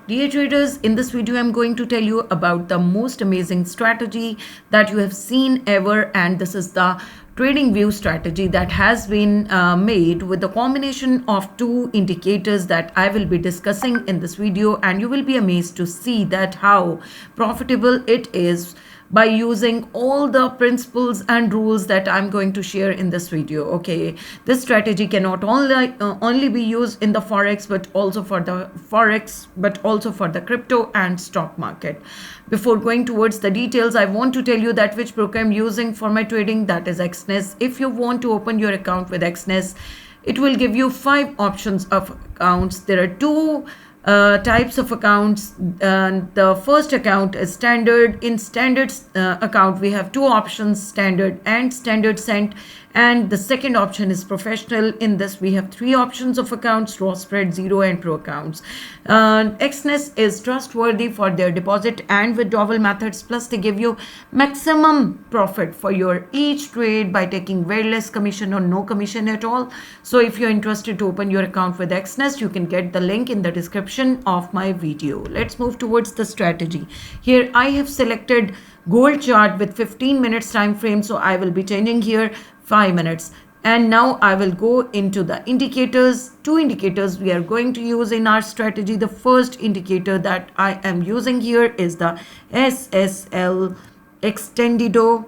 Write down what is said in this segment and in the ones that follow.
Dear traders, in this video I'm going to tell you about the most amazing strategy that you have seen ever, and this is the trading view strategy that has been made with the combination of two indicators that I will be discussing in this video, and you will be amazed to see that how profitable it is by using all the principles and rules that I'm going to share in this video. Okay, this strategy cannot only be used in the forex but also for the crypto and stock market. Before going towards the details, I want to tell you that which broker I'm using for my trading, that is XNES. If you want to open your account with XNES, it will give you 5 options of accounts. There are two types of accounts. The first account is standard. In standard account, we have two options, standard and standard cent. And the second option is professional. In this, we have 3 options of accounts: raw, spread, zero, and pro accounts. XNES is trustworthy for their deposit and withdrawal methods. Plus, they give you maximum profit for your each trade by taking very less commission or no commission at all. So if you're interested to open your account with XNES, you can get the link in the description of my video. Let's move towards the strategy. Here I have selected gold chart with 15 minutes time frame, so I will be changing here 5 minutes. And now I will go into the indicators. 2 indicators we are going to use in our strategy. The first indicator that I am using here is the SSL extendido.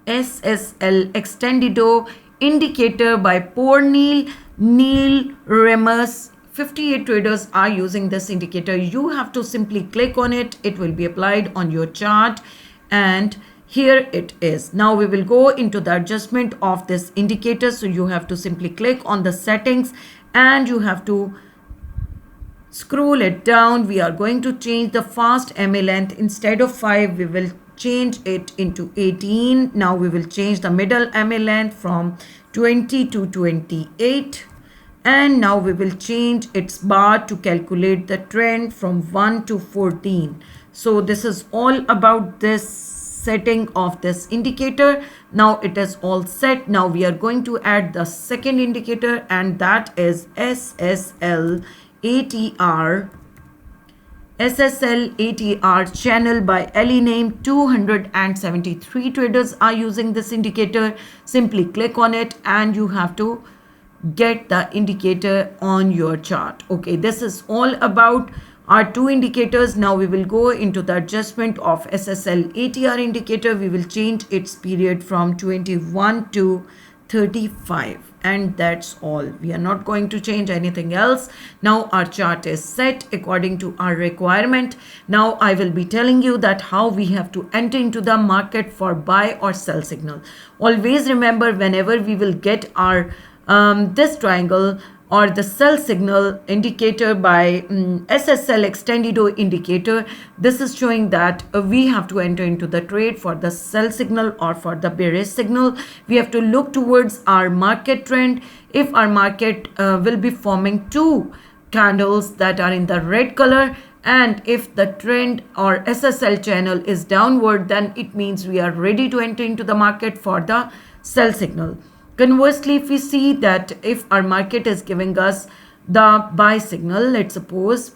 SSL extendido indicator by Neil Remus. 58 traders are using this indicator. You have to simply click on it. It will be applied on your chart, and here it is. Now we will go into the adjustment of this indicator. So you have to simply click on the settings and you have to scroll it down. We are going to change the fast MA length. Instead of 5, we will change it into 18. Now we will change the middle MA length from 20 to 28. And now we will change its bar to calculate the trend from 1 to 14. So this is all about this setting of this indicator. Now it is all set. Now we are going to add the second indicator, and that is SSL ATR channel by LE name. 273 traders are using this indicator. Simply click on it and you have to get the indicator on your chart. Okay, this is all about our 2 indicators. Now we will go into the adjustment of SSL ATR indicator. We will change its period from 21 to 35, and that's all. We are not going to change anything else. Now our chart is set according to our requirement. Now I will be telling you that how we have to enter into the market for buy or sell signal. Always remember, whenever we will get our this triangle or the sell signal indicator by SSL extendido indicator, this is showing that we have to enter into the trade for the sell signal or for the bearish signal. We have to look towards our market trend. If our market will be forming 2 candles that are in the red color, and if the trend or SSL channel is downward, then it means we are ready to enter into the market for the sell signal. Conversely, if we see that if our market is giving us the buy signal, let's suppose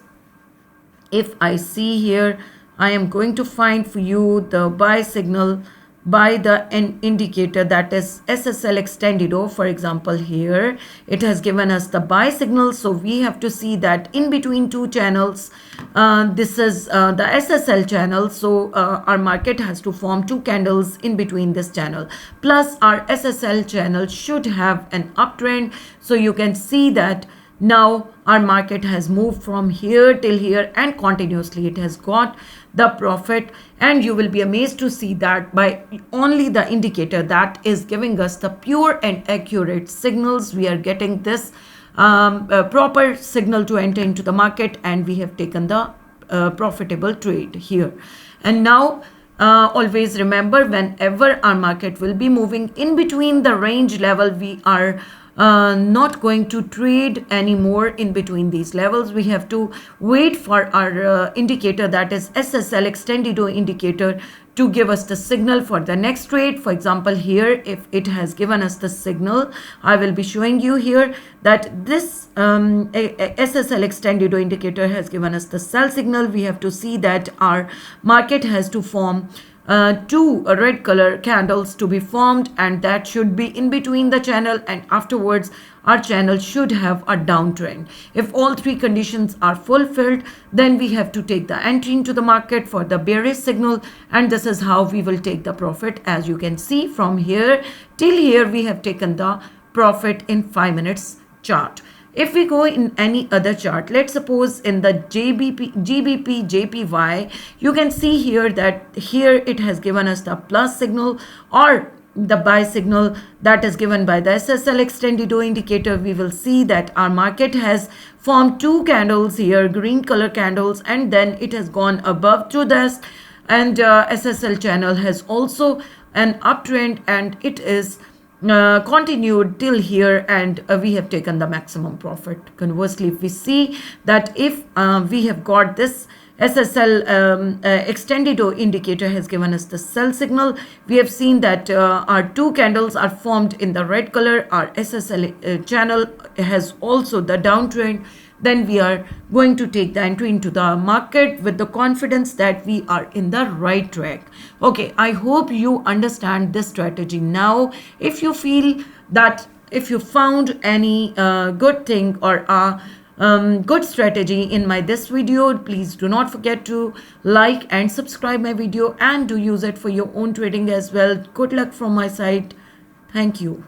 if I see here, I am going to find for you the buy signal by the indicator, that is SSL extendido. For example, here it has given us the buy signal. So we have to see that in between 2 channels, this is the SSL channel. So our market has to form 2 candles in between this channel. Plus our SSL channel should have an uptrend. So you can see that now our market has moved from here till here, and continuously it has got the profit. And you will be amazed to see that by only the indicator that is giving us the pure and accurate signals, we are getting this proper signal to enter into the market, and we have taken the profitable trade here. And now always remember, whenever our market will be moving in between the range level, we are not going to trade anymore in between these levels. We have to wait for our indicator, that is SSL extendido indicator, to give us the signal for the next trade. For example, here, if it has given us the signal, I will be showing you here that this SSL extended indicator has given us the sell signal. We have to see that our market has to form two red color candles to be formed, and that should be in between the channel, and afterwards our channel should have a downtrend. If all three conditions are fulfilled, then we have to take the entry into the market for the bearish signal, and this is how we will take the profit. As you can see, from here till here we have taken the profit in 5 minutes chart. If we go in any other chart, let's suppose in the GBP, JPY, you can see here that here it has given us the plus signal or the buy signal that is given by the SSL extended indicator. We will see that our market has formed two candles here, green color candles, and then it has gone above to this, and SSL channel has also an uptrend, and it is continued till here, and we have taken the maximum profit. Conversely, if we see that if we have got this SSL extended indicator has given us the sell signal, we have seen that our two candles are formed in the red color, our SSL channel has also the downtrend, then we are going to take the entry into the market with the confidence that we are in the right track. Okay, I hope you understand this strategy now. If you feel that if you found any good thing or good strategy in this video, please do not forget to like and subscribe my video, and do use it for your own trading as well. Good luck from my side. Thank you.